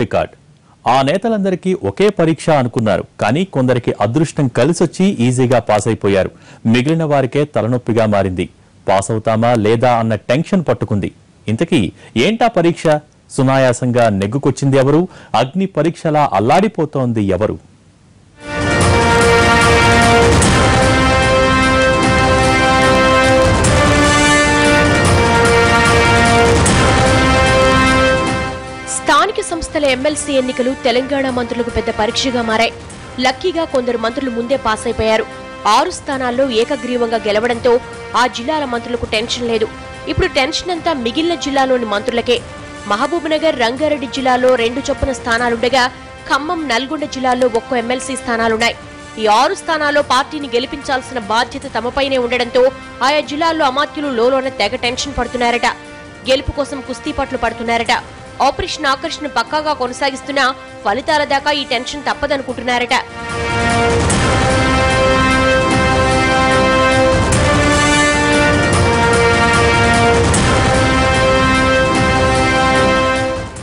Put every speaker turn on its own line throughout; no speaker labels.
Record. ఆ నేతలందరికీ ఒకే పరీక్ష అనుకున్నారు. కానీ కొందరికి అదృష్టం కలిసొచ్చి ఈజీగా పాస్ అయిపోయారు. మిగిలిన వారికే తలనొప్పిగా మారింది. పాస్ అవుతామా లేదా అన్న టెన్షన్ పట్టుకుంది. ఇంతకీ ఏంటా పరీక్ష? సునాయాసంగా నెగ్గుకొచ్చింది ఎవరు? అగ్ని పరీక్షలా అల్లాడిపోతోంది ఎవరు?
స్థానిక సంస్థల ఎమ్మెల్సీ ఎన్నికలు తెలంగాణ మంత్రులకు పెద్ద పరీక్షగా మారాయి. లక్కీగా కొందరు మంత్రులు ముందే పాస్ అయిపోయారు. 6 స్థానాల్లో ఏకగ్రీవంగా గెలవడంతో ఆ జిల్లాల మంత్రులకు టెన్షన్ లేదు. ఇప్పుడు టెన్షన్ అంతా మిగిలిన జిల్లాలోని మంత్రులకే. మహబూబ్నగర్, రంగారెడ్డి జిల్లాలో 2 చొప్పున స్థానాలుండగా ఖమ్మం, నల్గొండ జిల్లాల్లో ఒక్కో ఎమ్మెల్సీ స్థానాలున్నాయి. ఈ 6 స్థానాల్లో పార్టీని గెలిపించాల్సిన బాధ్యత తమపైనే ఉండడంతో ఆయా జిల్లాల్లో అమాత్యులు లోలోన తెగ టెన్షన్ పడుతున్నారట. గెలుపు కోసం కుస్తీ పట్లు పడుతున్నారట. ఆపరేషన్ ఆకర్షణ పక్కాగా కొనసాగిస్తున్నా ఫలితాల దాకా ఈ టెన్షన్ తప్పదనుకుంటున్నారట.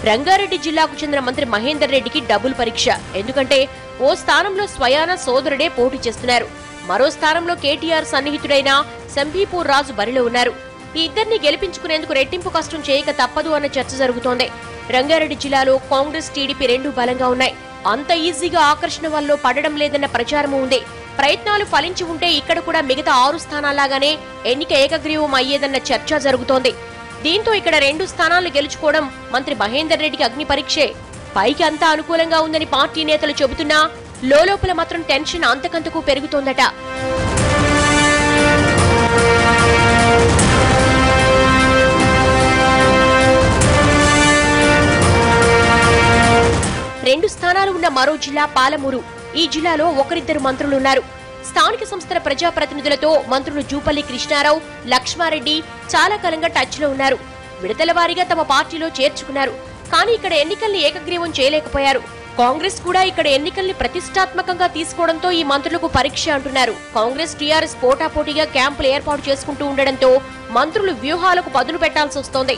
రంగారెడ్డి జిల్లాకు చెందిన మంత్రి మహేందర్ రెడ్డికి డబుల్ పరీక్ష. ఎందుకంటే ఓ స్థానంలో స్వయాన సోదరుడే పోటీ చేస్తున్నారు. మరో స్థానంలో కేటీఆర్ సన్నిహితుడైన సంబీపూర్ రాజు బరిలో ఉన్నారు. ఈ ఇద్దరిని గెలిపించుకునేందుకు రెట్టింపు కష్టం చేయక తప్పదు అన్న చర్చ జరుగుతోంది. రంగారెడ్డి జిల్లాలో కాంగ్రెస్, టీడీపీ 2 బలంగా ఉన్నాయి. అంత ఈజీగా ఆకర్షణ వల్ల పడడం లేదన్న ప్రచారము ఉంది. ప్రయత్నాలు ఫలించి ఉంటే ఇక్కడ కూడా మిగతా 6 స్థానాల్లాగానే ఎన్నిక ఏకగ్రీవం అయ్యేదన్న చర్చ జరుగుతోంది. దీంతో ఇక్కడ 2 స్థానాలు గెలుచుకోవడం మంత్రి మహేందర్ రెడ్డికి అగ్ని పరీక్షే. పైకి అంతా అనుకూలంగా ఉందని పార్టీ నేతలు చెబుతున్నా లోలోపల మాత్రం టెన్షన్ అంతకంతకు పెరుగుతోందట. రెండు స్థానాలు ఉన్న మరో జిల్లా పాలమూరు. ఈ జిల్లాలో ఒకరిద్దరు మంత్రులున్నారు. స్థానిక సంస్థల ప్రజాప్రతినిధులతో మంత్రులు జూపల్లి కృష్ణారావు, లక్ష్మారెడ్డి చాలా కాలంగా టచ్ లో ఉన్నారు. విడతల వారీగా తమ పార్టీలో చేర్చుకున్నారు. కానీ ఇక్కడ ఎన్నికల్ని ఏకగ్రీవం చేయలేకపోయారు. కాంగ్రెస్ కూడా ఇక్కడ ఎన్నికల్ని ప్రతిష్టాత్మకంగా తీసుకోవడంతో ఈ మంత్రులకు పరీక్ష అంటున్నారు. కాంగ్రెస్, టీఆర్ఎస్ పోటాపోటీగా క్యాంపులు ఏర్పాటు చేసుకుంటూ ఉండడంతో మంత్రులు వ్యూహాలకు పదును పెట్టాల్సి వస్తోంది.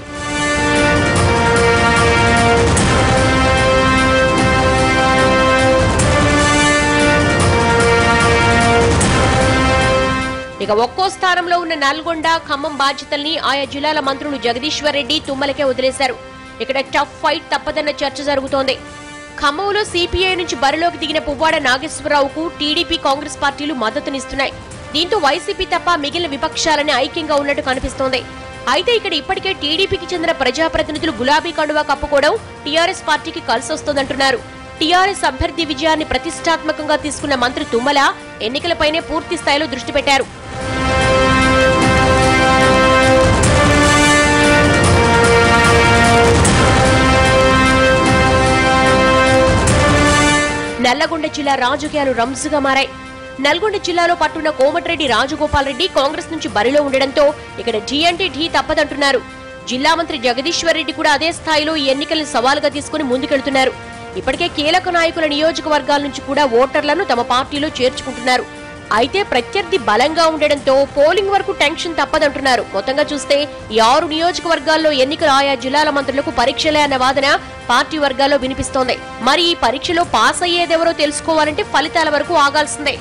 ఇక ఒక్కో స్థానంలో ఉన్న నల్గొండ, ఖమ్మం బాధ్యతల్ని ఆయా జిల్లాల మంత్రులు జగదీశ్వర్ రెడ్డి, తుమ్మలకే వదిలేశారు. ఇక్కడ టఫ్ ఫైట్ తప్పదన్న చర్చ జరుగుతోంది. ఖమ్మంలో సిపిఐ నుంచి బరిలోకి దిగిన పువ్వాడ నాగేశ్వరరావుకు టీడీపీ, కాంగ్రెస్ పార్టీలు మద్దతునిస్తున్నాయి. దీంతో వైసీపీ తప్ప మిగిలిన విపక్షాలని ఐక్యంగా ఉన్నట్టు కనిపిస్తోంది. అయితే ఇక్కడ ఇప్పటికే టీడీపీకి చెందిన ప్రజాప్రతినిధులు గులాబీ కండువా కప్పుకోవడం టీఆర్ఎస్ పార్టీకి కలిసొస్తోందంటున్నారు. టీఆర్ఎస్ అభ్యర్థి విజయాన్ని ప్రతిష్టాత్మకంగా తీసుకున్న మంత్రి తుమ్మల ఎన్నికలపైనే పూర్తి స్థాయిలో దృష్టి పెట్టారు. నల్లగొండ జిల్లా రాజకీయాలు రంజుగా మారాయి. నల్గొండ జిల్లాలో పట్టున్న కోమటిరెడ్డి రాజగోపాల్ రెడ్డి కాంగ్రెస్ నుంచి బరిలో ఉండడంతో ఇక్కడ ఢీ అంటే ఢీ తప్పదంటున్నారు. జిల్లా మంత్రి జగదీశ్వర్ రెడ్డి కూడా అదే స్థాయిలో ఈ ఎన్నికలను సవాలుగా తీసుకుని ముందుకెళ్తున్నారు. ఇప్పటికే కీలక నాయకుల నియోజకవర్గాల నుంచి కూడా ఓటర్లను తమ పార్టీలో చేర్చుకుంటున్నారు. అయితే ప్రత్యర్థి బలంగా ఉండడంతో పోలింగ్ వరకు టెన్షన్ తప్పదంటున్నారు. మొత్తంగా చూస్తే ఈ 6 నియోజకవర్గాల్లో ఎన్నికలు ఆయా జిల్లాల మంత్రులకు పరీక్షలే అన్న వాదన పార్టీ వర్గాల్లో వినిపిస్తోంది. మరి ఈ పరీక్షలో పాస్ అయ్యేదెవరో తెలుసుకోవాలంటే ఫలితాల వరకు ఆగాల్సిందే.